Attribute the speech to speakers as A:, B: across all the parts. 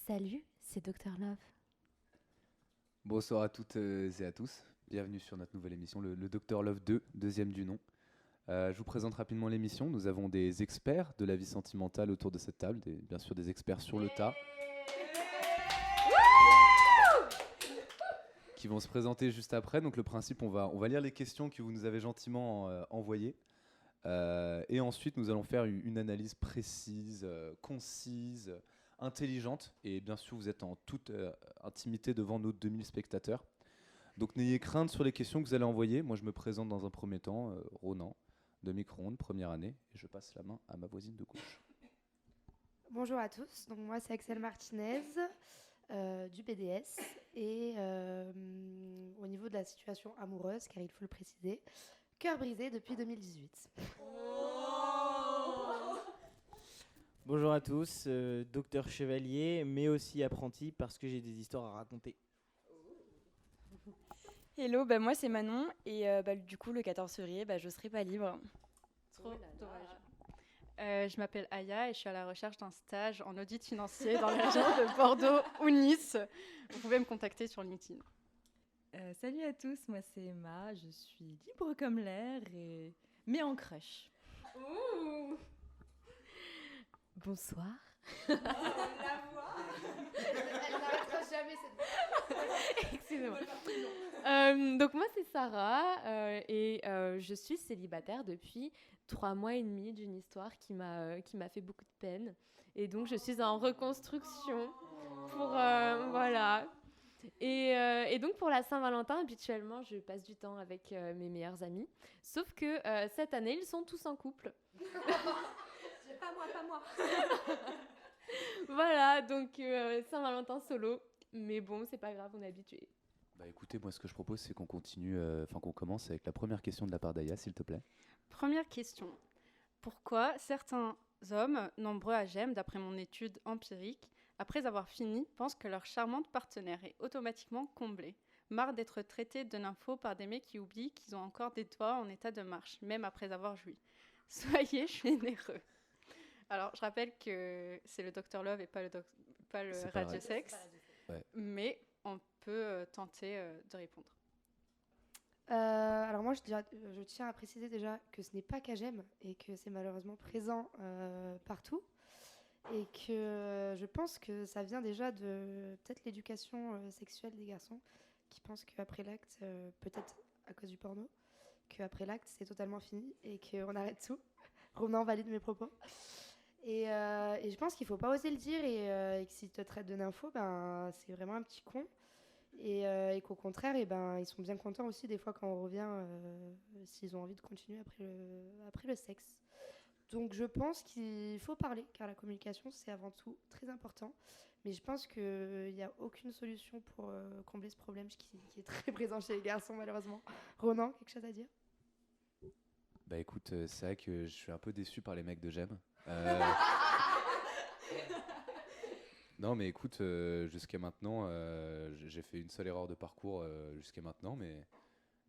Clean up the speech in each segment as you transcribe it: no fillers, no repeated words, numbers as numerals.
A: Salut, c'est Dr Love.
B: Bonsoir à toutes et à tous. Bienvenue sur notre nouvelle émission, le Dr Love 2, deuxième du nom. Je vous présente rapidement l'émission. Nous avons des experts de la vie sentimentale autour de cette table, bien sûr des experts sur le tas, qui vont se présenter juste après. Donc le principe, on va lire les questions que vous nous avez gentiment envoyées. Et ensuite, nous allons faire une analyse précise, concise, intelligente. Et bien sûr, vous êtes en toute intimité devant nos 2000 spectateurs. Donc n'ayez crainte sur les questions que vous allez envoyer. Moi, je me présente dans un premier temps, Ronan, de Micro-ondes, première année. Et je passe la main à ma voisine de gauche.
C: Bonjour à tous, donc moi c'est Axel Martinez du BDS et au niveau de la situation amoureuse, car il faut le préciser, cœur brisé depuis 2018.
D: Bonjour à tous, docteur Chevalier, mais aussi apprenti parce que j'ai des histoires à raconter.
E: Hello, moi c'est Manon et du coup le 14 février je serai pas libre. Trop dommage. Je m'appelle Aya et je suis à la recherche d'un stage en audit financier dans la région de Bordeaux ou Nice. Vous pouvez me contacter sur LinkedIn.
F: Salut à tous, moi c'est Emma, je suis libre comme l'air mais en crèche.
E: Ouh.
A: Bonsoir.
C: La voix Elle n'arrêtera jamais cette voix.
A: Excusez-moi. Donc moi c'est Sarah et je suis célibataire depuis 3 mois et demi d'une histoire qui m'a fait beaucoup de peine. Et donc je suis en reconstruction pour voilà. Et donc pour la Saint-Valentin, habituellement je passe du temps avec mes meilleurs amis. Sauf que cette année ils sont tous en couple.
C: Pas moi.
A: Voilà, donc Saint-Valentin solo. Mais bon, c'est pas grave, on est habitués.
B: Bah écoutez, moi ce que je propose, c'est qu'on continue, qu'on commence avec la première question de la part d'Aya, s'il te plaît.
E: Première question. Pourquoi certains hommes, nombreux à j'aime, d'après mon étude empirique, après avoir fini, pensent que leur charmante partenaire est automatiquement comblée? Marre d'être traités de nympho par des mecs qui oublient qu'ils ont encore des doigts en état de marche, même après avoir joui. Soyez généreux. Alors, je rappelle que c'est le Dr Love et pas le
B: C'est pas le
E: radiosexe,
B: Ouais.
E: mais on peut tenter de répondre.
C: Alors moi je tiens à préciser déjà que ce n'est pas qu'AGEM et que c'est malheureusement présent partout. Et que je pense que ça vient déjà de peut-être l'éducation sexuelle des garçons qui pensent qu'après l'acte, peut-être à cause du porno, qu'après l'acte c'est totalement fini et qu'on arrête tout. Ronan valide mes propos. Et je pense qu'il ne faut pas oser le dire et que s'ils te traitent de nympho, c'est vraiment un petit con. Et qu'au contraire, ils sont bien contents aussi des fois quand on revient, s'ils ont envie de continuer après le sexe. Donc je pense qu'il faut parler, car la communication, c'est avant tout très important. Mais je pense qu'il n'y a aucune solution pour combler ce problème qui est très présent chez les garçons, malheureusement. Ronan, quelque chose à dire?
B: Bah écoute, c'est vrai que je suis un peu déçu par les mecs de Gem. Non mais écoute, jusqu'à maintenant, j'ai fait une seule erreur de parcours jusqu'à maintenant,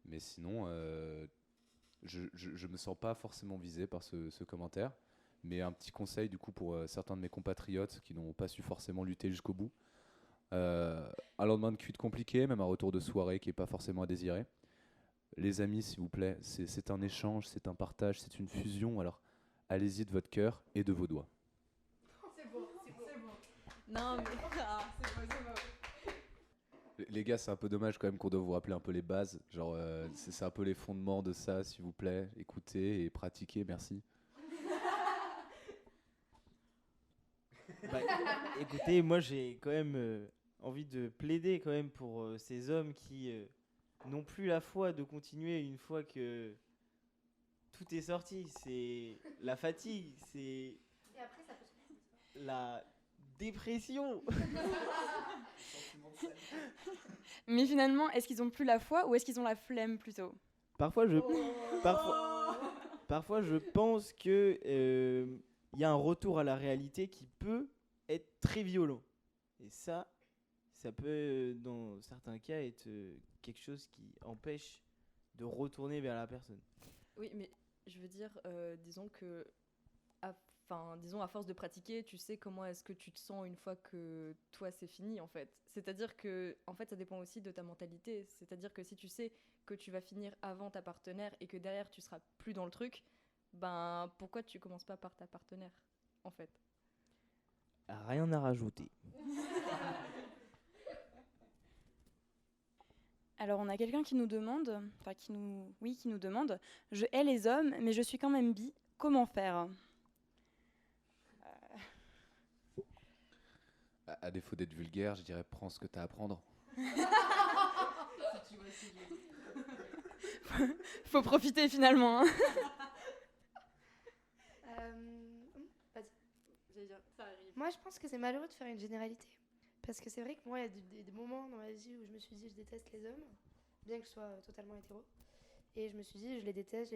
B: mais sinon, je me sens pas forcément visé par ce commentaire. Mais un petit conseil du coup pour certains de mes compatriotes qui n'ont pas su forcément lutter jusqu'au bout. Un lendemain de cuite compliqué, même un retour de soirée qui n'est pas forcément à désirer. Les amis, s'il vous plaît, c'est un échange, c'est un partage, c'est une fusion. Alors allez-y de votre cœur et de vos doigts.
C: C'est beau.
F: Non mais c'est beau.
B: Les gars, c'est un peu dommage quand même qu'on doit vous rappeler un peu les bases. Genre, c'est un peu les fondements de ça, s'il vous plaît. Écoutez et pratiquez, merci.
D: Écoutez, moi j'ai quand même envie de plaider quand même pour ces hommes qui n'ont plus la foi de continuer une fois que tout est sorti. C'est la fatigue, c'est
C: Et après, ça peut se
D: la dépression.
E: Mais finalement, est-ce qu'ils ont plus la foi ou est-ce qu'ils ont la flemme plutôt?
D: Parfois je pense que y a un retour à la réalité qui peut être très violent. Et ça peut dans certains cas être quelque chose qui empêche de retourner vers la personne.
F: Oui, mais je veux dire, disons que enfin, disons, à force de pratiquer, tu sais comment est-ce que tu te sens une fois que toi, c'est fini, en fait. C'est-à-dire que, en fait, ça dépend aussi de ta mentalité. C'est-à-dire que si tu sais que tu vas finir avant ta partenaire et que derrière, tu seras plus dans le truc, ben, pourquoi tu commences pas par ta partenaire, en fait?
D: Rien à rajouter.
G: Alors, on a quelqu'un qui nous demande, qui nous demande, je hais les hommes, mais je suis quand même bi. Comment faire?
B: À défaut d'être vulgaire, je dirais prends ce que t'as à prendre.
G: Faut profiter finalement. Hein.
C: Vas-y.
E: J'allais dire, ça arrive.
C: Moi, je pense que c'est malheureux de faire une généralité. Parce que c'est vrai que moi, il y a des moments dans ma vie où je me suis dit je déteste les hommes, bien que je sois totalement hétéro. Et je me suis dit je les déteste.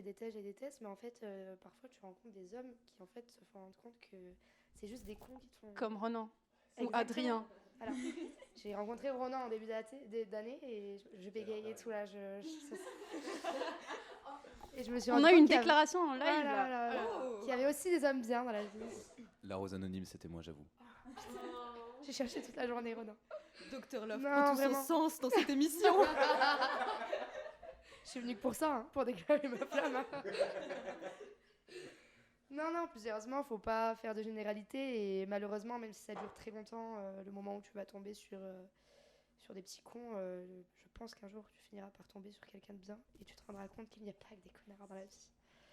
C: Mais en fait, parfois, tu rencontres des hommes qui, en fait, se font rendre compte que c'est juste des cons qui te font...
E: Comme Ronan. Ou
C: Exactement.
E: Adrien.
C: Alors, j'ai rencontré Ronan en début d'année et je bégayais tout là. Et je me suis
E: On
C: rendu
E: a
C: compte
E: une
C: qu'il y avait-
E: déclaration en live.
C: Voilà,
E: là.
C: voilà, voilà. Qu'il y avait aussi des hommes bien dans la vie.
B: La rose anonyme, c'était moi, j'avoue.
C: J'ai cherché toute la journée Ronan.
F: Docteur Love
C: Non,
F: prend tout
C: vraiment.
F: son sens dans cette émission.
C: Je suis venue que pour ça, hein, pour déclarer ma flamme. Hein. Non, plus sérieusement, faut pas faire de généralité et malheureusement, même si ça dure très longtemps, le moment où tu vas tomber sur des petits cons, je pense qu'un jour tu finiras par tomber sur quelqu'un de bien et tu te rendras compte qu'il n'y a pas que des connards dans la vie.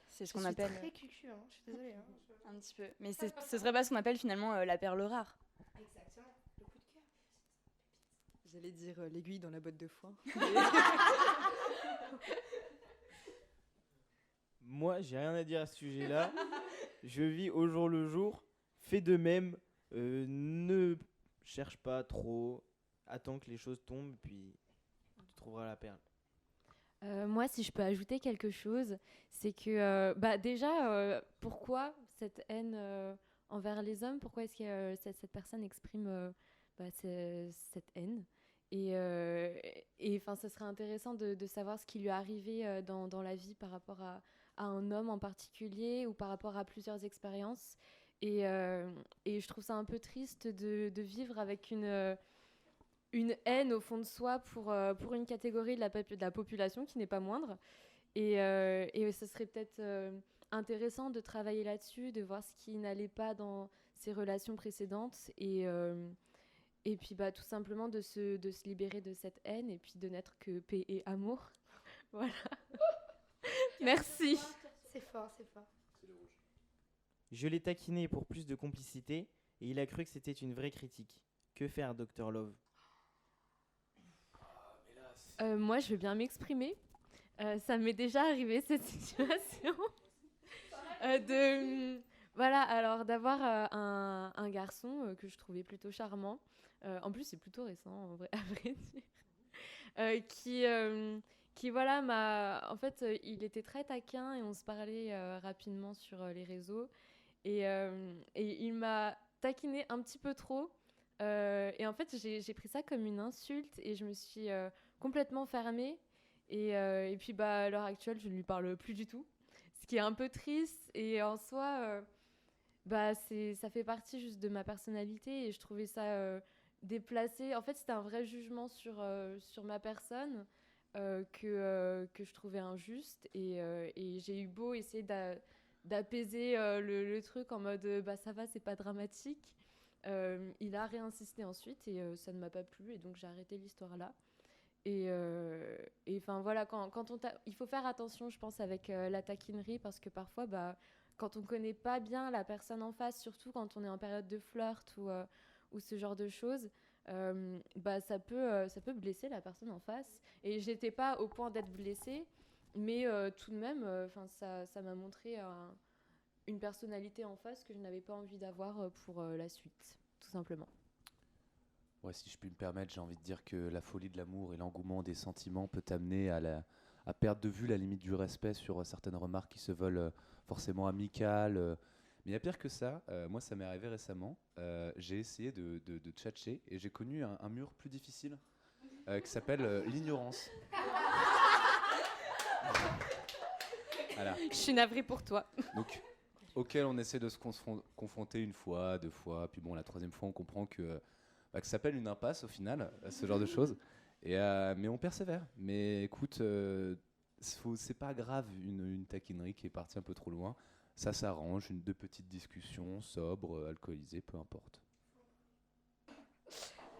G: C'est ce
C: Je
G: qu'on
C: suis
G: appelle
C: très cucu, hein, je suis désolée. Hein.
G: un petit peu. Mais ce serait pas ce qu'on appelle finalement la perle rare.
C: Exactement, le coup de cœur.
F: J'allais dire l'aiguille dans la botte de foin.
D: Moi, j'ai rien à dire à ce sujet-là. Je vis au jour le jour. Fais de même. Ne cherche pas trop. Attends que les choses tombent, puis tu trouveras la perle.
A: Moi, si je peux ajouter quelque chose, c'est que déjà, pourquoi cette haine envers les hommes? Pourquoi est-ce que cette personne exprime cette haine? Et enfin, ce serait intéressant de savoir ce qui lui est arrivé dans la vie par rapport à un homme en particulier ou par rapport à plusieurs expériences. Et je trouve ça un peu triste de vivre avec une haine au fond de soi pour une catégorie de la population qui n'est pas moindre. Et ce serait peut-être intéressant de travailler là-dessus, de voir ce qui n'allait pas dans ses relations précédentes et puis tout simplement de se libérer de cette haine et puis de n'être que paix et amour. Voilà. Merci.
C: C'est fort, c'est fort.
D: Je l'ai taquiné pour plus de complicité et il a cru que c'était une vraie critique. Que faire, Dr Love?
A: Moi, je veux bien m'exprimer. Ça m'est déjà arrivé cette situation d'avoir un garçon que je trouvais plutôt charmant. En plus, c'est plutôt récent, en vrai, à vrai dire. Qui voilà, en fait, il était très taquin et on se parlait rapidement sur les réseaux. Et il m'a taquiné un petit peu trop. Et en fait, j'ai pris ça comme une insulte et je me suis complètement fermée. Et puis, à l'heure actuelle, je ne lui parle plus du tout. Ce qui est un peu triste. Et en soi, ça fait partie juste de ma personnalité. Et je trouvais ça déplacé. En fait, c'était un vrai jugement sur ma personne que je trouvais injuste. Et j'ai eu beau essayer d'apaiser le truc en mode ça va, c'est pas dramatique. Il a réinsisté ensuite et ça ne m'a pas plu. Et donc, j'ai arrêté l'histoire là. Et enfin voilà, il faut faire attention, je pense, avec la taquinerie parce que parfois, quand on connaît pas bien la personne en face, surtout quand on est en période de flirt ou ce genre de choses, ça peut blesser la personne en face. Et j'étais pas au point d'être blessée, mais tout de même, ça m'a montré une personnalité en face que je n'avais pas envie d'avoir pour la suite, tout simplement.
B: Ouais, si je puis me permettre, j'ai envie de dire que la folie de l'amour et l'engouement des sentiments peut t'amener à perdre de vue la limite du respect sur certaines remarques qui se veulent forcément amicales. Mais il y a pire que ça. Moi, ça m'est arrivé récemment. J'ai essayé de tchatcher et j'ai connu un mur plus difficile qui s'appelle l'ignorance. Voilà.
A: Je suis navrée pour toi.
B: Donc, auquel on essaie de se confronter une fois, deux fois, puis bon, la troisième fois, on comprend que ça s'appelle une impasse au final, ce genre de choses. Mais on persévère. Mais écoute, c'est pas grave une taquinerie qui est partie un peu trop loin. Ça s'arrange, deux petites discussions sobres, alcoolisées, peu importe.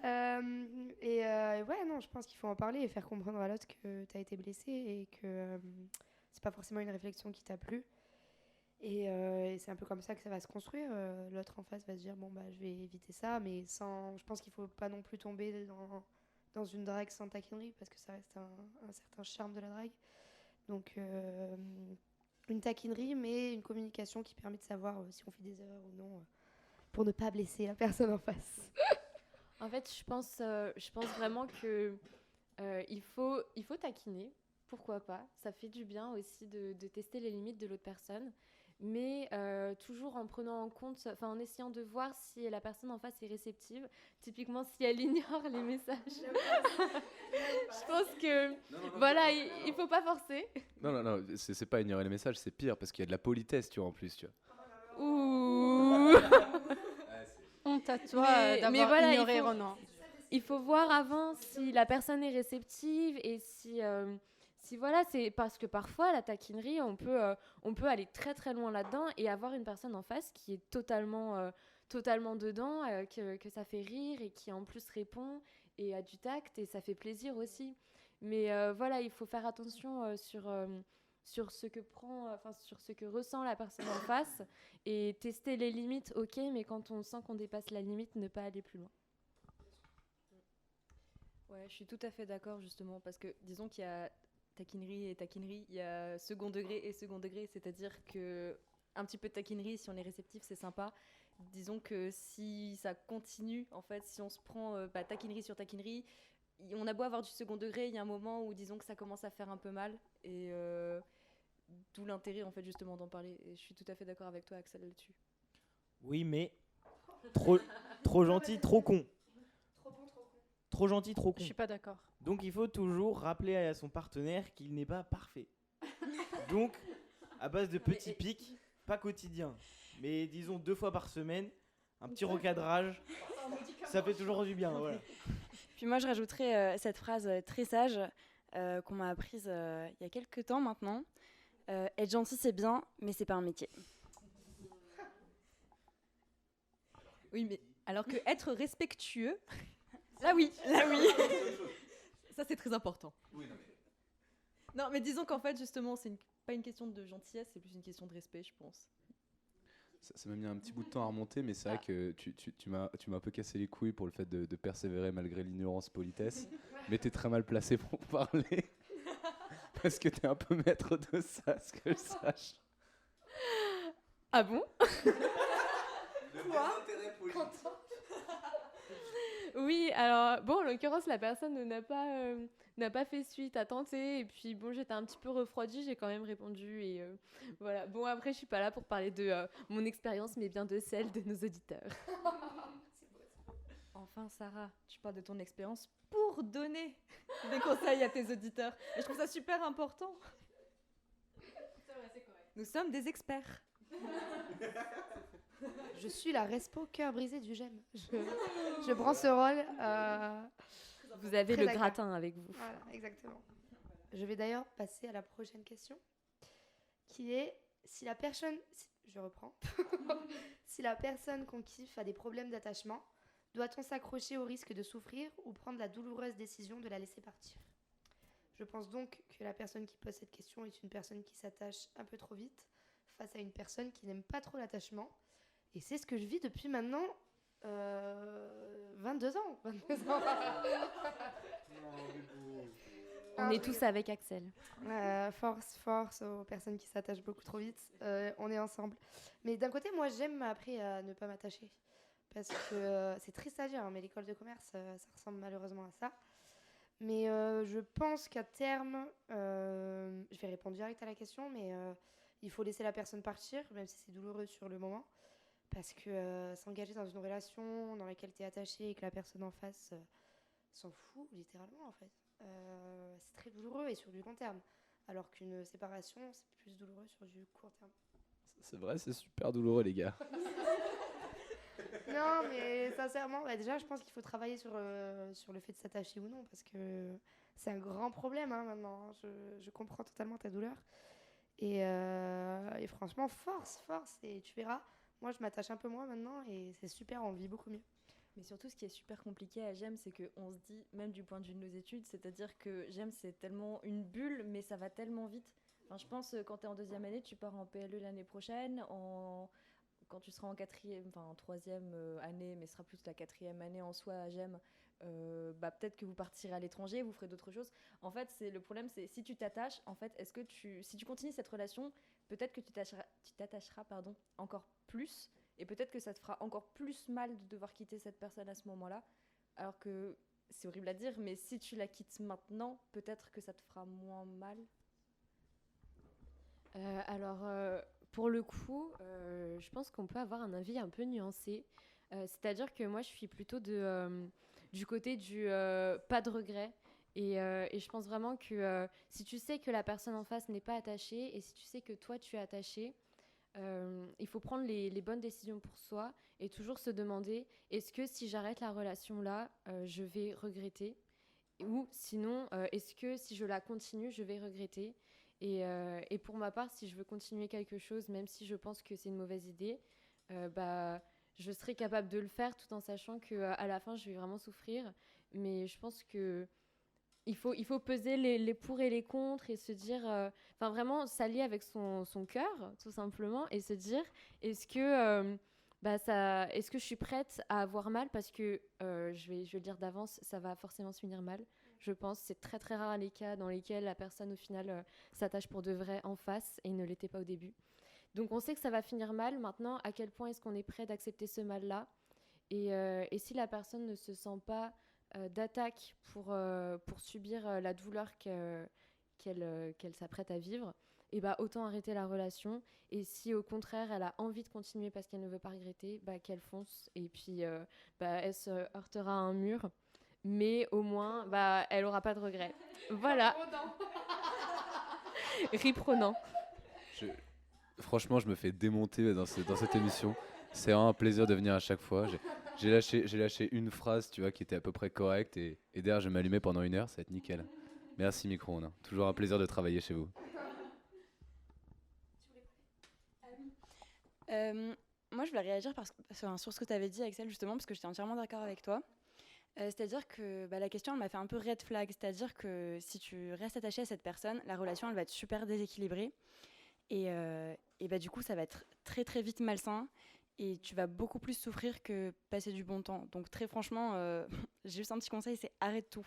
C: Ouais, non, je pense qu'il faut en parler et faire comprendre à l'autre que tu as été blessé et que c'est pas forcément une réflexion qui t'a plu. Et c'est un peu comme ça que ça va se construire. L'autre en face va se dire, bon, bah, je vais éviter ça, mais sans. Je pense qu'il faut pas non plus tomber dans une drague sans taquinerie parce que ça reste un certain charme de la drague. Donc, une taquinerie, mais une communication qui permet de savoir si on fait des erreurs ou non pour ne pas blesser la personne en face.
A: En fait, je pense vraiment que il faut taquiner, pourquoi pas. Ça fait du bien aussi de tester les limites de l'autre personne, mais toujours en prenant en compte, enfin en essayant de voir si la personne en face est réceptive. Typiquement, si elle ignore les messages, je pense que voilà, il faut pas forcer.
B: Non, c'est pas ignorer les messages, c'est pire parce qu'il y a de la politesse, tu vois, en plus, tu vois.
A: Ouh.
E: Honte à toi
A: Mais
E: d'avoir
A: voilà,
E: ignoré Ronan.
A: Il faut voir avant si la personne est réceptive et si voilà, c'est parce que parfois la taquinerie, on peut aller très très loin là-dedans et avoir une personne en face qui est totalement dedans, que ça fait rire et qui en plus répond et a du tact et ça fait plaisir aussi. Mais voilà, il faut faire attention sur ce que ressent la personne en face et tester les limites, ok, mais quand on sent qu'on dépasse la limite, ne pas aller plus loin.
F: Ouais, je suis tout à fait d'accord justement parce que disons qu'il y a taquinerie et taquinerie, il y a second degré et second degré, c'est-à-dire que un petit peu de taquinerie, si on est réceptif, c'est sympa. Disons que si ça continue, en fait, si on se prend taquinerie sur taquinerie, on a beau avoir du second degré, il y a un moment où disons que ça commence à faire un peu mal et d'où l'intérêt en fait justement d'en parler. Et je suis tout à fait d'accord avec toi, Axel, là-dessus.
D: Oui, mais trop gentil, trop con. Trop gentil, trop con.
E: Je suis pas d'accord.
D: Donc il faut toujours rappeler à son partenaire qu'il n'est pas parfait. Donc, à base de petits pics, pas quotidien, mais disons 2 fois par semaine, un petit recadrage, ça fait toujours du bien. Voilà.
G: Puis moi, je rajouterais cette phrase très sage qu'on m'a apprise il y a quelques temps maintenant. Être gentil, c'est bien, mais c'est pas un métier.
F: Oui, mais alors que être respectueux,
G: Là oui.
F: ça c'est très important. Non, mais disons qu'en fait justement c'est pas une question de gentillesse, c'est plus une question de respect, je pense.
B: Ça m'a mis un petit bout de temps à remonter, mais c'est vrai que tu m'as un peu cassé les couilles pour le fait de persévérer malgré l'ignorance politesse. Mais t'es très mal placé pour parler. Parce que t'es un peu maître de ça, ce que je sache.
A: Ah bon? Oui, alors bon, en l'occurrence, la personne n'a pas fait suite à tenter. Et puis bon, j'étais un petit peu refroidie, j'ai quand même répondu. Et voilà. Bon, après, je suis pas là pour parler de mon expérience, mais bien de celle de nos auditeurs.
F: Enfin, Sarah, tu parles de ton expérience pour donner des conseils à tes auditeurs. Et je trouve ça super important. Nous sommes des experts.
C: Je suis la respo cœur brisé du GEM. Je prends ce rôle.
A: Vous avez
C: Très
A: le
C: d'accord.
A: gratin avec vous.
C: Voilà, exactement. Je vais d'ailleurs passer à la prochaine question, qui est si la personne, je reprends, si la personne qu'on kiffe a des problèmes d'attachement, doit-on s'accrocher au risque de souffrir ou prendre la douloureuse décision de la laisser partir? Je pense donc que la personne qui pose cette question est une personne qui s'attache un peu trop vite face à une personne qui n'aime pas trop l'attachement. Et c'est ce que je vis depuis maintenant 22 ans. 22 ans.
A: On est tous avec Axel.
C: Force aux personnes qui s'attachent beaucoup trop vite. On est ensemble. Mais d'un côté, moi, j'aime appris à ne pas m'attacher. Parce que c'est triste à dire, hein, mais l'école de commerce, ça ressemble malheureusement à ça. Mais je pense qu'à terme, je vais répondre direct à la question, mais il faut laisser la personne partir, même si c'est douloureux sur le moment. Parce que s'engager dans une relation dans laquelle tu es attaché et que la personne en face s'en fout, littéralement, en fait. C'est très douloureux et sur du long terme. Alors qu'une séparation, c'est plus douloureux sur du court terme.
B: C'est vrai, c'est super douloureux, les gars.
C: Non, mais sincèrement, déjà, je pense qu'il faut travailler sur le fait de s'attacher ou non, parce que c'est un grand problème maintenant. Je comprends totalement ta douleur. Et franchement, force, et tu verras. Moi, je m'attache un peu moins maintenant, et c'est super, on le vit beaucoup mieux.
F: Mais surtout, ce qui est super compliqué à GEM, c'est qu'on se dit, même du point de vue de nos études, c'est-à-dire que GEM, c'est tellement une bulle, mais ça va tellement vite. Enfin, je pense, quand tu es en 2e année, tu pars en PLE l'année prochaine. Quand tu seras en 3e année, mais ce sera plus la 4e année en soi à GEM, peut-être que vous partirez à l'étranger, vous ferez d'autres choses. En fait, le problème, c'est si tu t'attaches, en fait, si tu continues cette relation, peut-être que tu t'attacheras encore plus. Et peut-être que ça te fera encore plus mal de devoir quitter cette personne à ce moment-là. Alors que c'est horrible à dire, mais si tu la quittes maintenant, peut-être que ça te fera moins mal.
A: Pour le coup, je pense qu'on peut avoir un avis un peu nuancé. C'est-à-dire que moi, je suis plutôt du côté du pas de regret. Et je pense vraiment que si tu sais que la personne en face n'est pas attachée et si tu sais que toi, tu es attaché, il faut prendre les bonnes décisions pour soi et toujours se demander est-ce que si j'arrête la relation là, je vais regretter ou sinon est-ce que si je la continue, je vais regretter et pour ma part, si je veux continuer quelque chose, même si je pense que c'est une mauvaise idée, je serai capable de le faire tout en sachant qu'à la fin, je vais vraiment souffrir. Mais je pense que il faut peser les pour et les contre et se dire, vraiment s'allier avec son cœur, tout simplement, et se dire, est-ce que je suis prête à avoir mal parce que, je vais le dire d'avance, ça va forcément se finir mal. Je pense c'est très très rare les cas dans lesquels la personne au final s'attache pour de vrai en face et ne l'était pas au début. Donc on sait que ça va finir mal. Maintenant, à quel point est-ce qu'on est prêt d'accepter ce mal-là et si la personne ne se sent pas d'attaque pour subir la douleur qu'elle s'apprête à vivre, autant arrêter la relation. Et si au contraire elle a envie de continuer parce qu'elle ne veut pas regretter, qu'elle fonce et puis elle se heurtera à un mur, mais au moins elle aura pas de regrets. Voilà. Riprenant.
B: Franchement, je me fais démonter dans cette émission. C'est vraiment un plaisir de venir à chaque fois. J'ai lâché une phrase, tu vois, qui était à peu près correcte et derrière je m'allumais pendant 1 heure, ça va être nickel. Merci Micro-ondes. Toujours un plaisir de travailler chez vous.
G: Moi, je voulais réagir sur ce que tu avais dit, Axel, justement, parce que j'étais entièrement d'accord avec toi. C'est-à-dire que la question, elle m'a fait un peu red flag. C'est-à-dire que si tu restes attaché à cette personne, la relation, elle va être super déséquilibrée. Et du coup, ça va être très, très vite malsain. Et tu vas beaucoup plus souffrir que passer du bon temps. Donc, très franchement, j'ai juste un petit conseil, c'est arrête tout.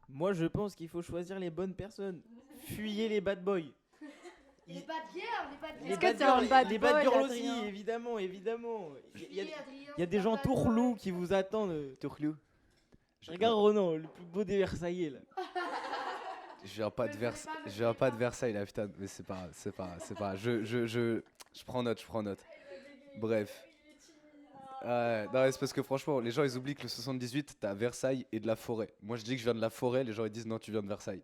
D: Moi, je pense qu'il faut choisir les bonnes personnes. Fuyez les bad boys.
C: Les bad girls,
G: Est-ce que t'es un bad
D: les
G: boy,
D: bad girls
G: Adrien?
D: aussi, évidemment. Il y a des gens tourlous qui vous attendent. Tourlous. Regarde Ronan, le plus beau des Versaillais là.
B: Je viens pas de Versailles là, putain, mais c'est pas. Je prends note. Bref. Non, c'est parce que franchement, les gens ils oublient que le 78, t'as Versailles et de la forêt. Moi je dis que je viens de la forêt, les gens ils disent non, tu viens de Versailles.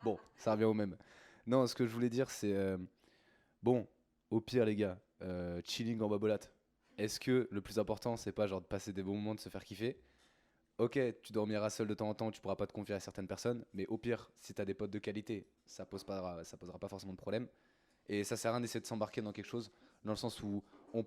B: Bon, ça revient au même. Non, ce que je voulais dire c'est. Bon, au pire les gars, chilling en babolate. Est-ce que le plus important c'est pas genre de passer des bons moments, de se faire kiffer? Ok, tu dormiras seul de temps en temps, tu pourras pas te confier à certaines personnes, mais au pire, si t'as des potes de qualité, ça posera pas forcément de problème. Et ça sert à rien d'essayer de s'embarquer dans quelque chose, dans le sens où on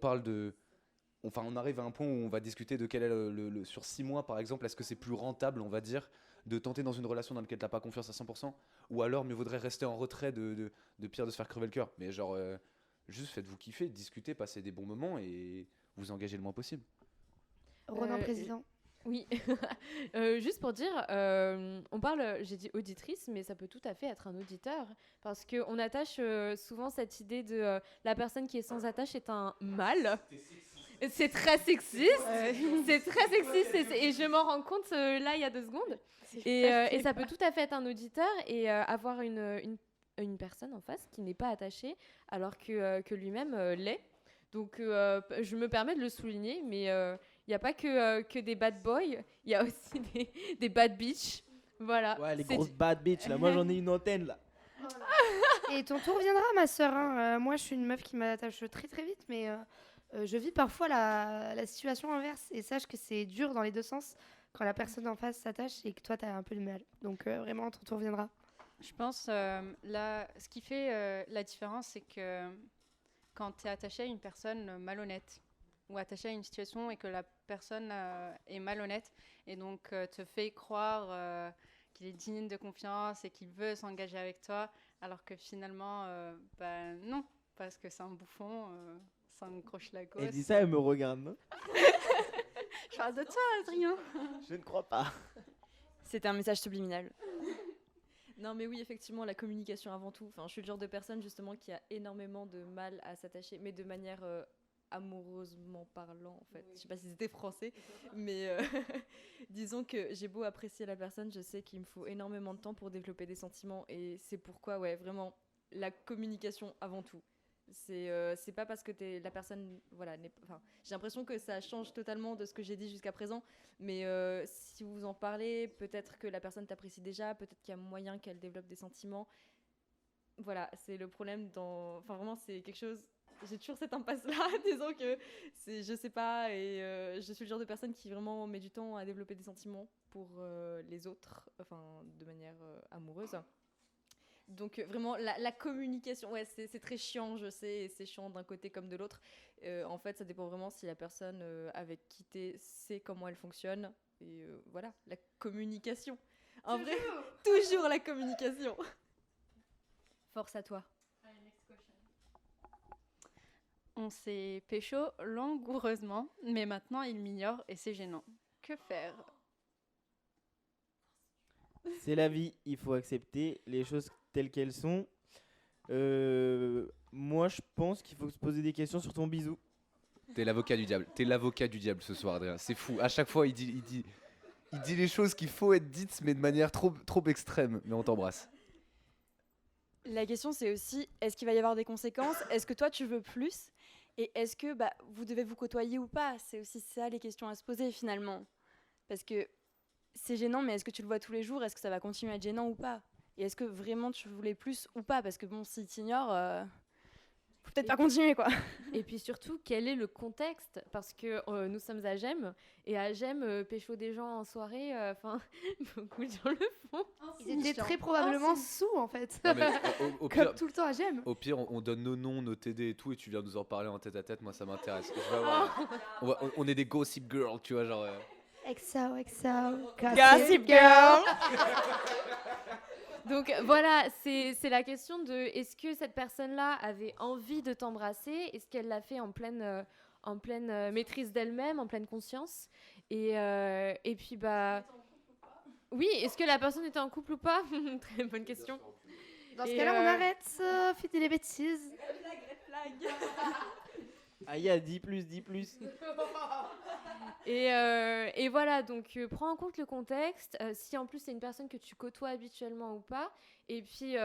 B: arrive à un point où on va discuter de quel est sur 6 mois par exemple, est-ce que c'est plus rentable, on va dire, de tenter dans une relation dans laquelle t'as pas confiance à 100%, ou alors mieux vaudrait rester en retrait de pire de se faire crever le cœur. Mais genre, juste faites-vous kiffer, discutez, passez des bons moments et vous engagez le moins possible.
C: Ronan, président.
A: Oui, juste pour dire, j'ai dit auditrice, mais ça peut tout à fait être un auditeur, parce qu'on attache souvent cette idée de la personne qui est sans attache est un mâle. C'est très sexiste, c'est très sexiste, et je m'en rends compte là il y a 2 secondes. Et ça peut tout à fait être un auditeur et avoir une personne en face qui n'est pas attachée, alors que lui-même l'est. Donc je me permets de le souligner, mais il n'y a pas que des bad boys, il y a aussi des bad bitches. Voilà.
D: Ouais, les grosses bad bitches là, moi j'en ai une antenne là.
C: Et ton tour viendra, ma sœur. Hein. Moi, je suis une meuf qui m'attache très très vite, mais je vis parfois la situation inverse. Et sache que c'est dur dans les deux sens quand la personne en face s'attache et que toi, t'as un peu de mal. Donc vraiment, ton tour viendra.
E: Je pense, là, ce qui fait la différence, c'est que quand tu es attaché à une personne malhonnête ou attaché à une situation et que la personne est malhonnête et donc te fait croire qu'il est digne de confiance et qu'il veut s'engager avec toi, alors que finalement, non, parce que c'est un bouffon, c'est un croche la gosse.
D: Elle dit ça, elle me regarde, non?
E: Je parle de toi, Adrien.
D: Je ne crois pas.
G: C'était un message subliminal.
F: Non, mais oui, effectivement, la communication avant tout. Enfin, je suis le genre de personne justement qui a énormément de mal à s'attacher, mais de manière amoureusement parlant, en fait. Je sais pas si c'était français, mais disons que j'ai beau apprécier la personne, je sais qu'il me faut énormément de temps pour développer des sentiments, et c'est pourquoi, ouais, vraiment, la communication avant tout. C'est pas parce que la personne, voilà, enfin, j'ai l'impression que ça change totalement de ce que j'ai dit jusqu'à présent, mais si vous en parlez, peut-être que la personne t'apprécie déjà, peut-être qu'il y a moyen qu'elle développe des sentiments. Voilà, c'est le problème enfin vraiment, c'est quelque chose, j'ai toujours cette impasse-là, disons que je sais pas, et je suis le genre de personne qui vraiment met du temps à développer des sentiments pour les autres, enfin, de manière amoureuse. Donc vraiment, la communication, ouais, c'est très chiant, je sais, et c'est chiant d'un côté comme de l'autre. En fait, ça dépend vraiment si la personne avec qui t'es sait comment elle fonctionne. Et voilà, la communication. En vrai, toujours la communication. Force à toi.
E: On s'est pécho langoureusement, mais maintenant il m'ignore et c'est gênant. Que faire?
D: C'est la vie, il faut accepter les choses telles qu'elles sont. Moi, je pense qu'il faut se poser des questions sur ton bisou.
B: T'es l'avocat du diable. T'es l'avocat du diable ce soir, Adrien. C'est fou. À chaque fois, il dit les choses qu'il faut être dites, mais de manière trop extrême. Mais on t'embrasse.
G: La question, c'est aussi, est-ce qu'il va y avoir des conséquences? Est-ce que toi, tu veux plus? Et est-ce que vous devez vous côtoyer ou pas? C'est aussi ça les questions à se poser finalement. Parce que c'est gênant, mais est-ce que tu le vois tous les jours? Est-ce que ça va continuer à être gênant ou pas? Et est-ce que vraiment tu voulais plus ou pas? Parce que bon, s'il t'ignore, faut peut-être pas continuer, quoi.
A: Et puis surtout, quel est le contexte? Parce que nous sommes à Gênes, et à Gênes, pécho des gens en soirée, enfin, beaucoup de gens le font.
C: Ils étaient très probablement sous, en fait.
B: Non, mais au
C: Comme
B: pire,
C: tout le temps à Gênes.
B: au pire, on donne nos noms, nos TD et tout, et tu viens nous en parler en tête à tête. Moi, ça m'intéresse. Je veux avoir- on est des gossip girls, tu vois, genre.
C: XO,
G: Gossip Girl.
A: Donc voilà, c'est la question de est-ce que cette personne-là avait envie de t'embrasser? Est-ce qu'elle l'a fait en pleine maîtrise d'elle-même, en pleine conscience? Et puis oui, est-ce que la personne était en couple ou pas? Très bonne question.
C: Dans ce
A: Et,
C: cas-là, on arrête, fini les bêtises.
D: Aya, 10 plus.
A: Et voilà, donc prends en compte le contexte, si en plus c'est une personne que tu côtoies habituellement ou pas, et puis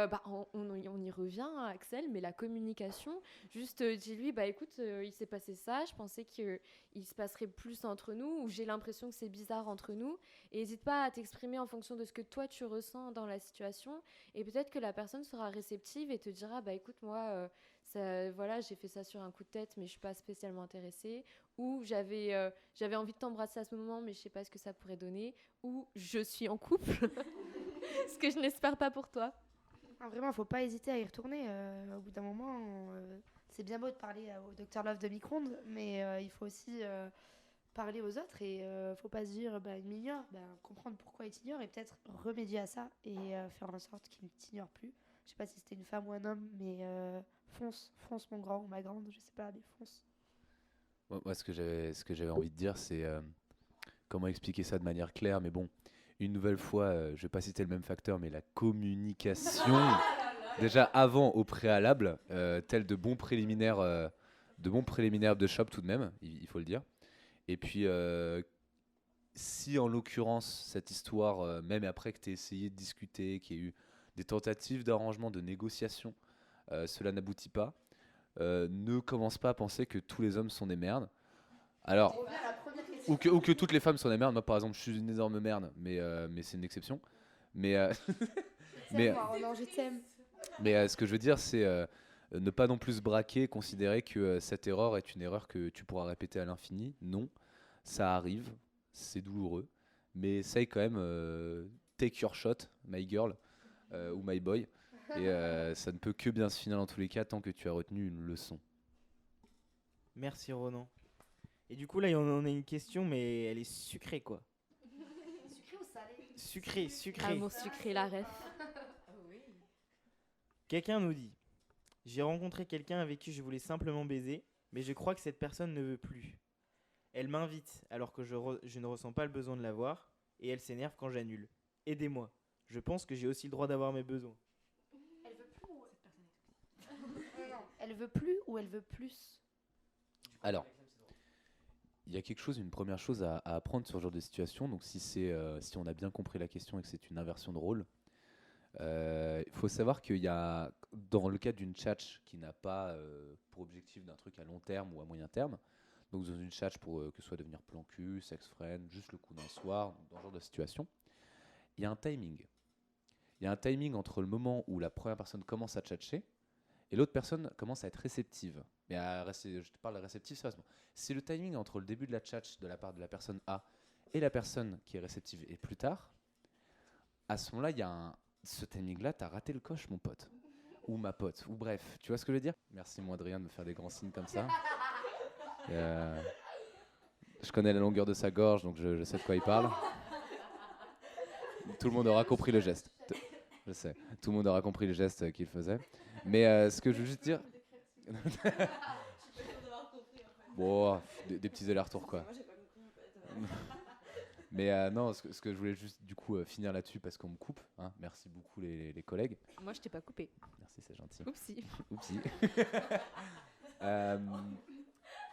A: on y revient, hein, Axel, mais la communication, juste dis-lui, écoute, il s'est passé ça, je pensais qu'il se passerait plus entre nous, ou j'ai l'impression que c'est bizarre entre nous, et n'hésite pas à t'exprimer en fonction de ce que toi tu ressens dans la situation, et peut-être que la personne sera réceptive et te dira, écoute, moi, voilà, j'ai fait ça sur un coup de tête, mais je suis pas spécialement intéressée, ou j'avais envie de t'embrasser à ce moment, mais je sais pas ce que ça pourrait donner, ou je suis en couple, ce que je n'espère pas pour toi.
C: Vraiment, faut pas hésiter à y retourner. Au bout d'un moment, c'est bien beau de parler au Dr Love de micro-ondes, mais il faut aussi parler aux autres et faut pas se dire il m'ignore, comprendre pourquoi il t'ignore et peut-être remédier à ça et faire en sorte qu'il ne t'ignore plus. Je sais pas si c'était une femme ou un homme, mais fonce mon grand ou ma grande, je sais pas, mais fonce.
B: Moi, ce que j'avais envie de dire, c'est comment expliquer ça de manière claire. Mais bon, une nouvelle fois, je vais pas citer le même facteur, mais la communication, déjà avant, au préalable, tel de bons préliminaires de shop tout de même, il faut le dire. Et puis, si en l'occurrence, cette histoire, même après que tu aies essayé de discuter, qu'il y ait eu des tentatives d'arrangement, de négociation, cela n'aboutit pas, ne commence pas à penser que tous les hommes sont des merdes. Alors, ou que toutes les femmes sont des merdes. Moi, par exemple, je suis une énorme merde, mais c'est une exception. Mais
C: Non, je t'aime.
B: Mais ce que je veux dire, c'est ne pas non plus se braquer, considérer que cette erreur est une erreur que tu pourras répéter à l'infini. Non, ça arrive, c'est douloureux, mais essaye quand même, take your shot, my girl ou my boy. Et ça ne peut que bien se finir dans tous les cas tant que tu as retenu une leçon.
D: Merci Ronan. Et du coup là on a une question mais elle est sucrée quoi.
C: Sucré ou salé?
D: Sucrée, sucrée.
A: Amour sucré, la ref.
D: Quelqu'un nous dit: j'ai rencontré quelqu'un avec qui je voulais simplement baiser, mais je crois que cette personne ne veut plus. Elle m'invite alors que je ne ressens pas le besoin de la voir, et elle s'énerve quand j'annule. Aidez-moi. Je pense que j'ai aussi le droit d'avoir mes besoins.
C: Elle veut plus ou non, elle veut plus ou elle veut plus?
B: Alors, il y a une première chose à apprendre sur ce genre de situation. Donc, si on a bien compris la question et que c'est une inversion de rôle, il faut savoir qu'il y a, dans le cas d'une tchatch qui n'a pas pour objectif d'un truc à long terme ou à moyen terme, donc dans une tchatch pour que ce soit devenir plan cul, sex friend, juste le coup d'un soir, dans ce genre de situation, il y a un timing. Il y a un timing entre le moment où la première personne commence à tchatcher et l'autre personne commence à être réceptive. Mais je te parle de réceptive sérieusement. C'est le timing entre le début de la tchatch de la part de la personne A et la personne qui est réceptive et plus tard. À ce moment-là, il y a ce timing-là, t'as raté le coche, mon pote. Ou ma pote. Ou bref, tu vois ce que je veux dire? Merci, moi, Adrien, de me faire des grands signes comme ça. Je connais la longueur de sa gorge, donc je sais de quoi il parle. Tout le monde aura compris le geste. Je sais. Tout le monde aura compris le geste qu'il faisait. Mais ce que je veux juste dire... Bon, des petits allers-retours, quoi. Mais non, ce que je voulais juste du coup finir là-dessus parce qu'on me coupe. Hein. Merci beaucoup les collègues.
A: Moi, je t'ai pas coupé.
B: Merci, c'est gentil.
A: Oupsie.
B: Oupsie.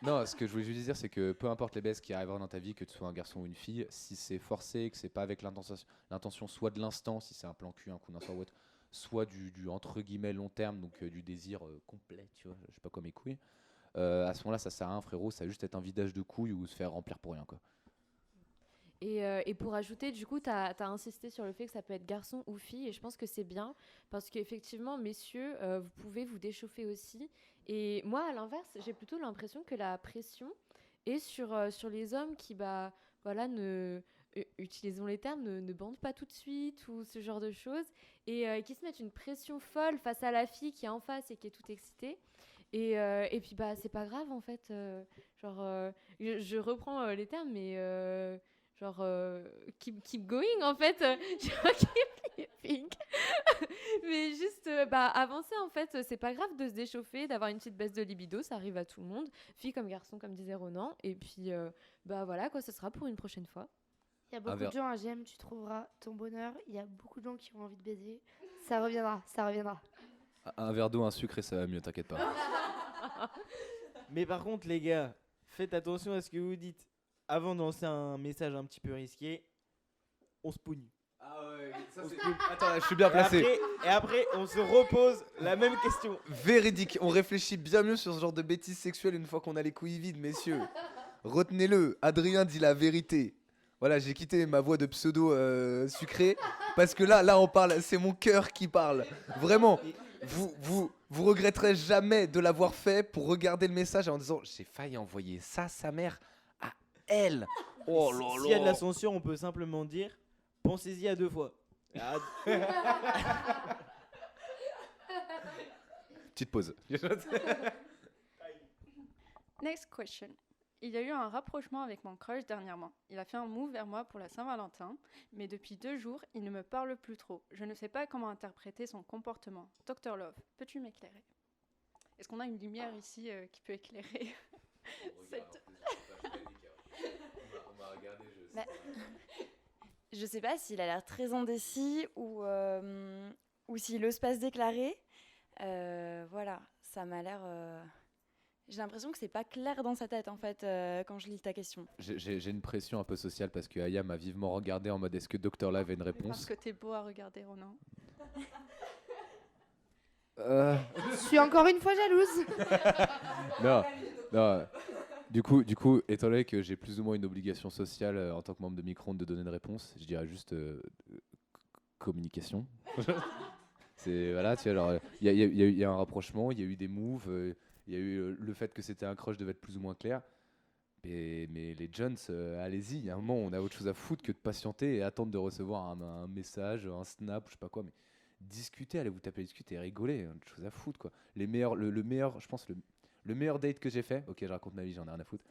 B: Non, ce que je voulais juste dire, c'est que peu importe les baisses qui arriveront dans ta vie, que tu sois un garçon ou une fille, si c'est forcé, que c'est pas avec l'intention soit de l'instant, si c'est un plan cul, un coup d'un soir ou autre, soit du entre guillemets long terme, donc du désir complet, tu vois, je sais pas quoi mes couilles, à ce moment-là, ça sert à rien, frérot, ça va juste être un vidage de couilles ou se faire remplir pour rien, quoi.
A: Et pour ajouter, du coup, tu as insisté sur le fait que ça peut être garçon ou fille, et je pense que c'est bien, parce qu'effectivement, messieurs, vous pouvez vous déchauffer aussi. Et moi, à l'inverse, j'ai plutôt l'impression que la pression est sur les hommes qui, voilà, utilisons les termes, ne bandent pas tout de suite, ou ce genre de choses, et qui se mettent une pression folle face à la fille qui est en face et qui est toute excitée. Et puis, c'est pas grave, en fait. Je reprends les termes, mais... keep going en fait, keep living. Mais juste avancer en fait, c'est pas grave de se déchauffer, d'avoir une petite baisse de libido, ça arrive à tout le monde, fille comme garçon comme disait Ronan, et puis voilà quoi, ce sera pour une prochaine fois.
C: Il y a beaucoup de gens à GM, tu trouveras ton bonheur, il y a beaucoup de gens qui ont envie de baiser, ça reviendra.
B: Un verre d'eau, un sucre et ça va mieux, t'inquiète pas.
D: Mais par contre les gars, faites attention à ce que vous dites. Avant de lancer un message un petit peu risqué, on se pougne.
B: Ah ouais, ça c'est... Attends, je suis bien placé.
D: Et après, on se repose la même question.
B: Véridique, on réfléchit bien mieux sur ce genre de bêtises sexuelles une fois qu'on a les couilles vides, messieurs. Retenez-le, Adrien dit la vérité. Voilà, j'ai quitté ma voix de pseudo sucré parce que là on parle, c'est mon cœur qui parle. Vraiment, vous regretterez jamais de l'avoir fait pour regarder le message en disant j'ai failli envoyer ça à sa mère. Elle. Oh là là.
D: S'il y a de la censure, on peut simplement dire pensez-y à 2 fois.
B: Petite pause.
E: Next question. Il y a eu un rapprochement avec mon crush dernièrement. Il a fait un move vers moi pour la Saint-Valentin, mais depuis 2 jours, il ne me parle plus trop. Je ne sais pas comment interpréter son comportement. Dr Love, peux-tu m'éclairer? Est-ce qu'on a une lumière ici qui peut éclairer cette...
G: Je sais pas s'il a l'air très indécis ou s'il ose pas se déclarer. Voilà, ça m'a l'air... J'ai l'impression que c'est pas clair dans sa tête en fait quand je lis ta question.
B: J'ai une pression un peu sociale parce que Aya m'a vivement regardé en mode est-ce que Dr Love a une réponse?
E: Parce que t'es beau à regarder, Ronan.
C: Je suis encore une fois jalouse.
B: Non. Du coup, étant donné que j'ai plus ou moins une obligation sociale en tant que membre de Micro-ondes de donner une réponse, je dirais juste communication. Voilà, tu vois, alors, il y a un rapprochement, il y a eu des moves, il y a eu le fait que c'était un crush devait être plus ou moins clair. Mais les Jones, allez-y, il y a un moment, on a autre chose à foutre que de patienter et attendre de recevoir un message, un snap, je sais pas quoi, mais discuter, allez vous taper discuter et rigoler, autre chose à foutre, quoi. Le meilleur, je pense, le meilleur date que j'ai fait, ok, je raconte ma vie, j'en ai rien à foutre.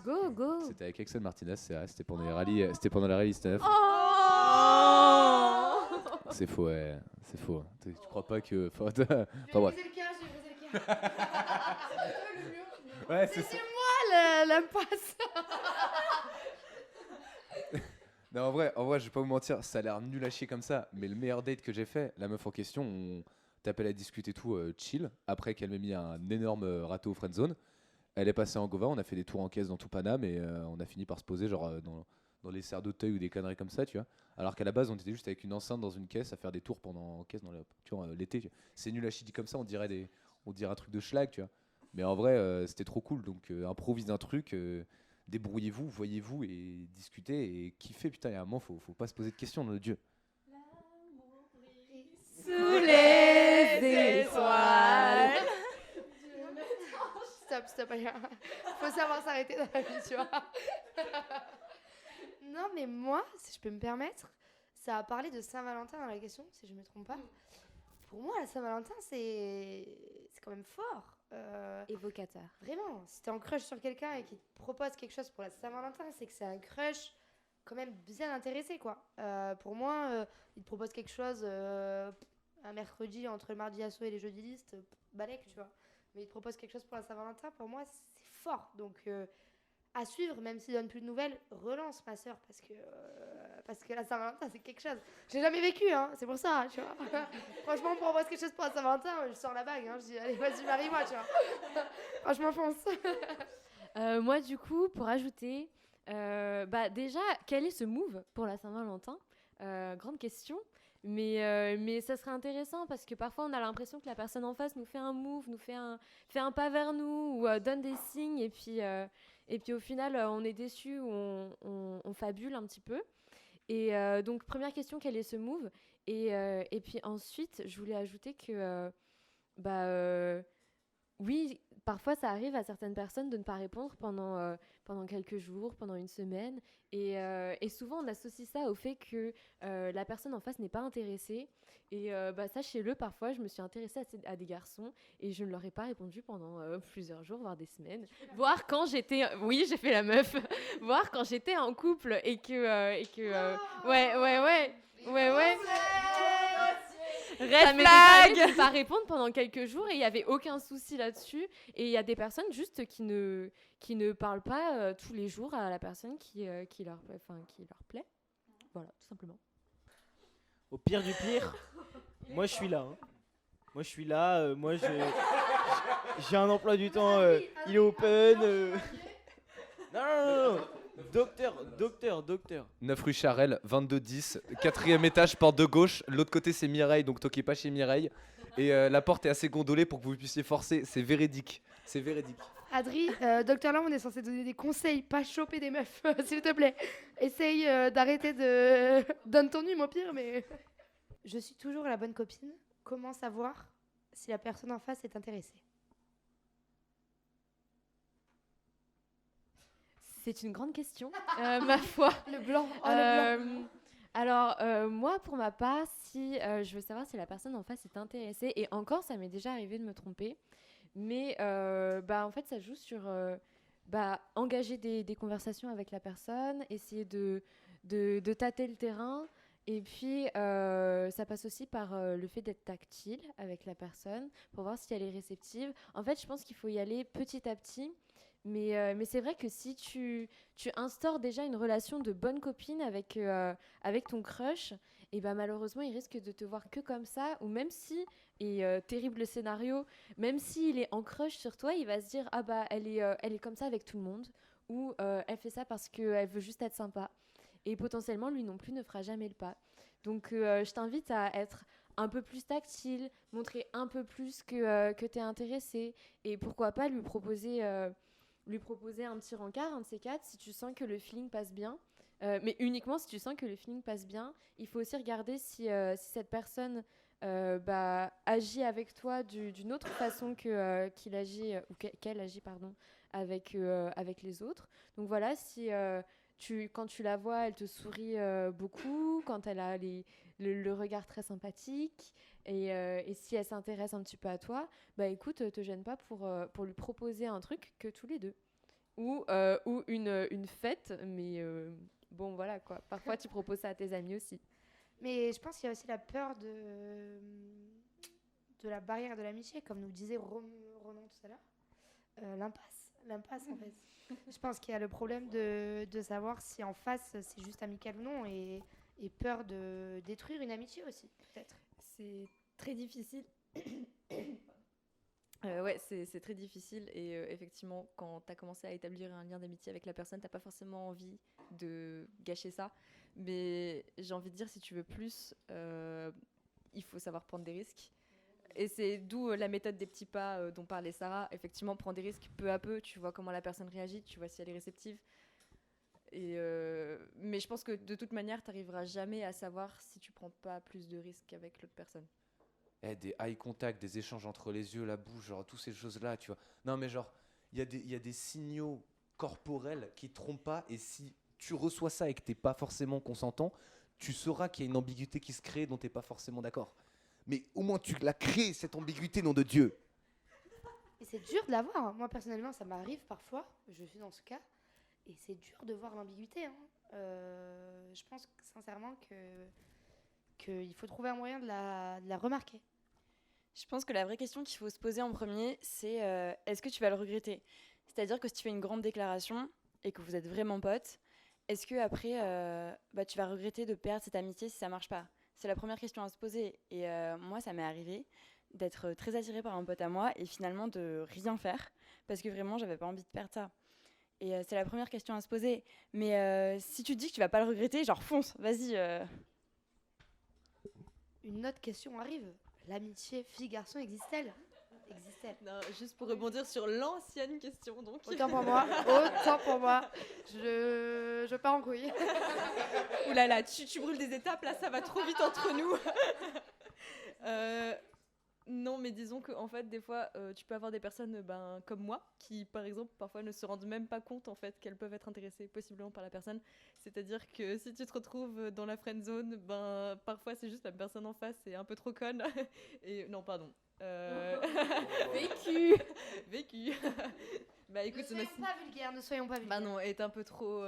A: Go, go.
B: C'était avec Axel Martinez, c'est vrai, c'était pendant les rallyes, c'était pendant la rallye Stuff.
A: Oh
B: C'est faux, ouais, c'est faux. Tu crois pas que. Enfin,
C: J'ai
B: bref.
C: brisé le cœur, j'ai brisé le cœur.
B: Ouais, c'est ça.
C: L'impasse.
B: Non, en vrai, je vais pas vous mentir, ça a l'air nul à chier comme ça. Mais le meilleur date que j'ai fait, la meuf en question, on t'appelle à discuter tout chill. Après qu'elle m'ait mis un énorme râteau au friendzone, elle est passée en Gova, on a fait des tours en caisse dans tout Paname et on a fini par se poser genre dans les serres d'Auteuil ou des conneries comme ça, tu vois. Alors qu'à la base, on était juste avec une enceinte dans une caisse à faire des tours pendant en caisse dans l'été. Tu vois. C'est nul à chier dit comme ça, on dirait un truc de schlag, tu vois. Mais en vrai, c'était trop cool. Donc improvise un truc. Débrouillez-vous, voyez-vous et discutez et kiffez. Putain, il y a un moment, faut pas se poser de questions, notre Dieu.
A: Sous les étoiles.
C: Stop, faut savoir s'arrêter dans la vie, tu vois. Non, mais moi, si je peux me permettre, ça a parlé de Saint-Valentin dans la question, si je me trompe pas. Pour moi, la Saint-Valentin, c'est quand même fort.
A: Évocateur.
C: Vraiment, si t'es en crush sur quelqu'un et qu'il te propose quelque chose pour la Saint-Valentin, c'est que c'est un crush quand même bien intéressé, quoi. Pour moi, il te propose quelque chose un mercredi entre le mardi assaut et les jeudis listes, balèque, tu vois. Mais il te propose quelque chose pour la Saint-Valentin, pour moi, c'est fort. Donc, à suivre, même s'il donne plus de nouvelles, relance ma soeur parce que la Saint-Valentin, c'est quelque chose. Je l'ai jamais vécu, hein, c'est pour ça, tu vois. Franchement, on me propose quelque chose pour la Saint-Valentin, je sors la bague, hein, je dis, allez, vas-y, marie-moi, tu vois. Franchement, fonce.
A: Moi, du coup, pour ajouter, déjà, quel est ce move pour la Saint-Valentin? Grande question. Mais ça serait intéressant parce que parfois on a l'impression que la personne en face nous fait un move, fait un pas vers nous ou donne des signes et puis au final on est déçu ou on fabule un petit peu. Et donc première question, quel est ce move? Et puis ensuite je voulais ajouter que oui, parfois ça arrive à certaines personnes de ne pas répondre pendant quelques jours, pendant une semaine. Et souvent on associe ça au fait que la personne en face n'est pas intéressée. Et sachez-le, parfois je me suis intéressée à des garçons et je ne leur ai pas répondu pendant plusieurs jours, voire des semaines. Voire quand j'étais... Oui, j'ai fait la meuf. Voire quand j'étais en couple et que ouais. Ça m'est déjà arrivé de ne pas répondre pendant quelques jours et il n'y avait aucun souci là-dessus. Et il y a des personnes juste qui ne parlent pas tous les jours à la personne qui leur plaît. Voilà, tout simplement.
D: Au pire du pire, moi je suis là. Hein. Moi je suis là, j'ai un emploi du temps, il est open. Non. Docteur.
B: 9 rue Charelle, 2210, 4e étage, porte de gauche. L'autre côté, c'est Mireille, donc toquez pas chez Mireille. Et la porte est assez gondolée pour que vous puissiez forcer. C'est véridique.
C: Adri, docteur là, on est censé donner des conseils, pas choper des meufs, s'il te plaît. Essaye d'arrêter de... Donne ton nume au pire, mais... Je suis toujours la bonne copine. Comment savoir si la personne en face est intéressée?
A: C'est une grande question, ma foi.
C: Le blanc. Le blanc.
A: Alors, moi, pour ma part, si je veux savoir si la personne en face est intéressée, et encore, ça m'est déjà arrivé de me tromper, mais en fait, ça joue sur engager des conversations avec la personne, essayer de tâter le terrain, et puis ça passe aussi par le fait d'être tactile avec la personne pour voir si elle est réceptive. En fait, je pense qu'il faut y aller petit à petit. Mais c'est vrai que si tu instaures déjà une relation de bonne copine avec ton crush, et malheureusement, il risque de te voir que comme ça, ou même si, et terrible scénario, même s'il est en crush sur toi, il va se dire « Ah elle est comme ça avec tout le monde », ou elle fait ça parce qu'elle veut juste être sympa. Et potentiellement, lui non plus ne fera jamais le pas. Donc, je t'invite à être un peu plus tactile, montrer un peu plus que tu es intéressé, et pourquoi pas lui proposer un petit rencard, un de ces quatre, si tu sens que le feeling passe bien. Mais uniquement si tu sens que le feeling passe bien. Il faut aussi regarder si cette personne agit avec toi d'une autre façon qu'il agit, ou qu'elle agit, pardon, avec les autres. Donc voilà, si quand tu la vois, elle te sourit beaucoup, quand elle a le regard très sympathique, et si elle s'intéresse un petit peu à toi, écoute, te gêne pas pour lui proposer un truc que tous les deux. Ou une fête, mais bon voilà quoi. Parfois tu proposes ça à tes amis aussi.
C: Mais je pense qu'il y a aussi la peur de la barrière de l'amitié, comme nous disait Ronan tout à l'heure. L'impasse en fait. Je pense qu'il y a le problème de savoir si en face c'est juste amical ou non, et peur de détruire une amitié aussi, peut-être.
F: C'est très difficile. Ouais, c'est très difficile et effectivement, quand tu as commencé à établir un lien d'amitié avec la personne, tu n'as pas forcément envie de gâcher ça. Mais j'ai envie de dire, si tu veux plus, il faut savoir prendre des risques. Et c'est d'où la méthode des petits pas dont parlait Sarah. Effectivement, prends des risques peu à peu, tu vois comment la personne réagit, tu vois si elle est réceptive. Mais je pense que de toute manière, tu n'arriveras jamais à savoir si tu prends pas plus de risques avec l'autre personne.
B: Des eye contact, des échanges entre les yeux, la bouche, genre toutes ces choses-là, tu vois. Non, mais genre, il y a des signaux corporels qui ne trompent pas, et si tu reçois ça et que tu n'es pas forcément consentant, tu sauras qu'il y a une ambiguïté qui se crée dont tu n'es pas forcément d'accord. Mais au moins, tu l'as créée, cette ambiguïté, nom de Dieu.
C: Et c'est dur de la voir. Moi, personnellement, ça m'arrive parfois. Je suis dans ce cas. Et c'est dur de voir l'ambiguïté. Je pense sincèrement qu'il faut trouver un moyen de la remarquer.
G: Je pense que la vraie question qu'il faut se poser en premier, c'est est-ce que tu vas le regretter ? C'est-à-dire que si tu fais une grande déclaration et que vous êtes vraiment potes, est-ce que après tu vas regretter de perdre cette amitié si ça marche pas ? C'est la première question à se poser. Et moi, ça m'est arrivé d'être très attirée par un pote à moi et finalement de rien faire parce que vraiment, j'avais pas envie de perdre ça. Et c'est la première question à se poser. Mais si tu te dis que tu vas pas le regretter, genre fonce, vas-y.
C: Une autre question arrive. L'amitié fille-garçon existe-t-elle ?
F: Non, juste pour rebondir sur l'ancienne question, donc.
C: Autant pour moi. Je pars en couille.
F: Ouh là là, tu brûles des étapes, là, ça va trop vite entre nous. Non, mais disons que en fait, des fois, tu peux avoir des personnes comme moi qui, par exemple, parfois ne se rendent même pas compte en fait qu'elles peuvent être intéressées possiblement par la personne. C'est-à-dire que si tu te retrouves dans la friend zone, parfois c'est juste la personne en face est un peu trop conne. Et non, pardon. Vécu. Écoute,
C: Ne soyons pas vulgaires.
F: non, est un peu trop.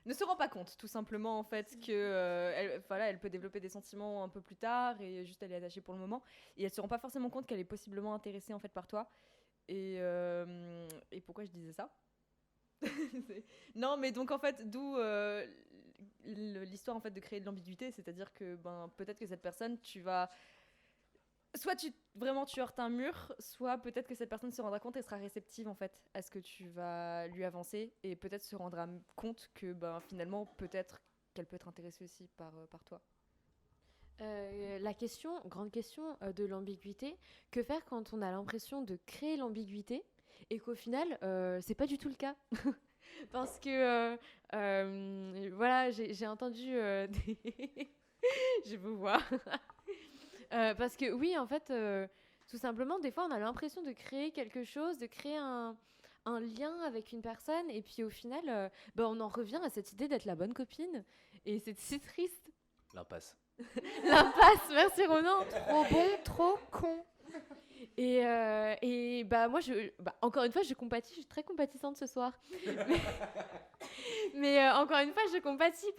F: Ne se rend pas compte, tout simplement, en fait, que elle peut développer des sentiments un peu plus tard et juste elle est attachée pour le moment. Et elle se rend pas forcément compte qu'elle est possiblement intéressée en fait par toi. Et pourquoi je disais ça ? Non, mais donc en fait, d'où l'histoire en fait de créer de l'ambiguïté, c'est-à-dire que peut-être que cette personne, tu vas soit tu heurtes un mur, soit peut-être que cette personne se rendra compte et sera réceptive en fait à ce que tu vas lui avancer et peut-être se rendra compte que finalement peut-être qu'elle peut être intéressée aussi par toi.
A: La grande question de l'ambiguïté, que faire quand on a l'impression de créer l'ambiguïté et qu'au final c'est pas du tout le cas. Parce que voilà, j'ai entendu je vous vois. Parce que oui, en fait, tout simplement, des fois, on a l'impression de créer quelque chose, de créer un lien avec une personne, et puis au final, on en revient à cette idée d'être la bonne copine, et c'est si triste.
B: L'impasse.
A: L'impasse, merci Ronan.
C: Trop bon, trop con.
A: Et moi, encore une fois, je compatis, je suis très compatissante ce soir. Mais encore une fois, je compatis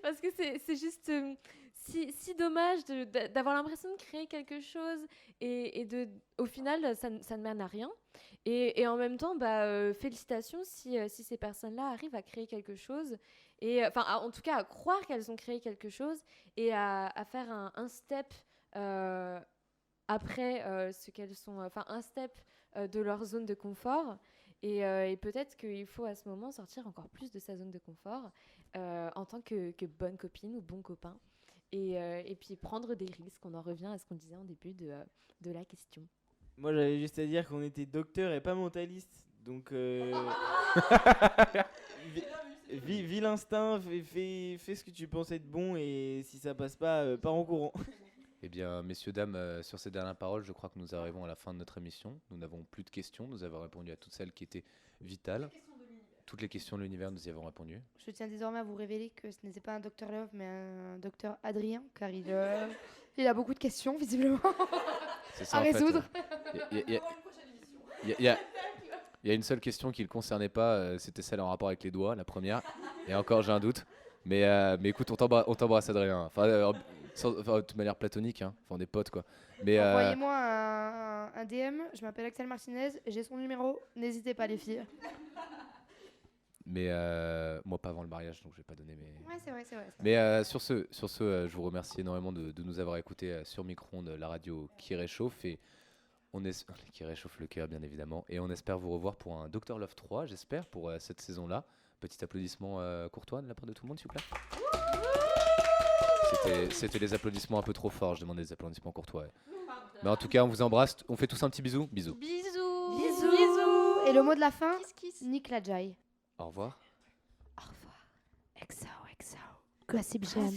A: parce que c'est juste si dommage d'avoir l'impression de créer quelque chose et au final, ça ne mène à rien. Et en même temps, félicitations si ces personnes-là arrivent à créer quelque chose, et en tout cas à croire qu'elles ont créé quelque chose et à faire un step après ce qu'elles sont, un step de leur zone de confort. Et peut-être qu'il faut à ce moment sortir encore plus de sa zone de confort en tant que bonne copine ou bon copain. Et puis prendre des risques. On en revient à ce qu'on disait en début de la question.
D: Moi, j'avais juste à dire qu'on était docteur et pas mentaliste. Donc, vis l'instinct, fais ce que tu penses être bon et si ça passe pas, pars en courant.
B: Eh bien, messieurs, dames, sur ces dernières paroles, je crois que nous arrivons à la fin de notre émission. Nous n'avons plus de questions. Nous avons répondu à toutes celles qui étaient vitales. Toutes les questions de l'univers, nous y avons répondu.
C: Je tiens désormais à vous révéler que ce n'était pas un Dr Love, mais un Dr Adrien, car il a beaucoup de questions, visiblement,
B: C'est ça,
C: à
B: en fait,
C: résoudre.
B: Il y a une seule question qui ne le concernait pas, c'était celle en rapport avec les doigts, la première. Et encore, j'ai un doute. Mais écoute, on t'embrasse, Adrien. Enfin, de toute manière platonique, hein. Enfin, on est potes, quoi. Mais
C: Envoyez-moi un DM, je m'appelle Axel Martinez, j'ai son numéro, n'hésitez pas les filles.
B: moi, pas avant le mariage, donc je vais pas donner mes.
C: Ouais, c'est vrai.
B: Mais sur ce, je vous remercie énormément de nous avoir écoutés sur Micro-ondes, la radio qui réchauffe et qui réchauffe le cœur, bien évidemment. Et on espère vous revoir pour un Dr Love 3, j'espère, pour cette saison-là. Petit applaudissement courtois de la part de tout le monde, s'il vous plaît. C'était les applaudissements un peu trop forts, je demande des applaudissements courtois. Mais en tout cas, on vous embrasse. On fait tous un petit bisou. Bisous.
A: Bisous.
C: Bisous. Et le mot de la fin,
A: Kiss.
C: Nick la Jai.
B: Au revoir.
C: Au revoir. XO. Gossip Jam.